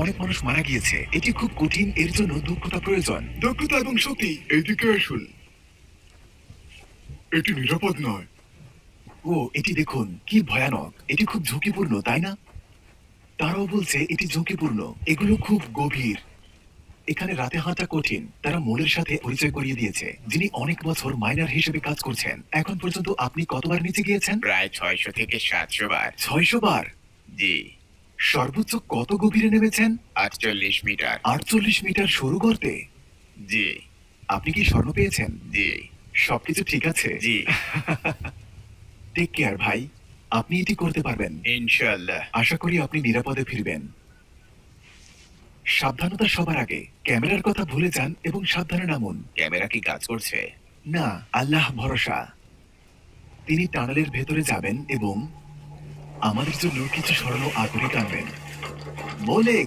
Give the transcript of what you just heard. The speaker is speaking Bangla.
অনেক মানুষ মারা গিয়েছে। এটি খুব কঠিন, এর জন্য দক্ষতা প্রয়োজন। দক্ষতা এবং শক্তি, এইদিকে আসুন। এটি নিরাপদ নয়। ও, এটি দেখুন কি ভয়ানক। এটি খুব ঝুঁকিপূর্ণ, তাই না? তারাও বলছে এটি ঝুঁকিপূর্ণ। এগুলো খুব গভীর। এখানে রাতে হাঁটা কঠিন। তারা মোলের সাথে পরিচয় করিয়ে দিয়েছে, যিনি অনেক বছর মাইনার হিসেবে কাজ করছেন। এখন পর্যন্ত আপনি কতবার নিচে গিয়েছেন? প্রায় 600 থেকে 700 বার। 600 বার। জি। সর্বোচ্চ কত গভীরে নেমেছেন? 48 মিটার। 48 মিটার সরু গর্তে। জি। আপনি কি স্বর্ণ পেয়েছেন? জি। সবকিছু ঠিক আছে? জি। টেক কেয়ার ভাই। আপনি এটি করতে পারবেন। ইনশাআল্লাহ। আশা করি আপনি নিরাপদে ফিরবেন। সাবধানতা সবার আগে। ক্যামেরার কথা ভুলে যান এবং সাবধানে নামুন। ক্যামেরা কি কাজ করছে? না, আল্লাহ ভরসা। তিনি টানেলের ভেতরে যাবেন এবং আমাদের জন্য কিছু স্বর্ণ আকরিক আনবেন। বলে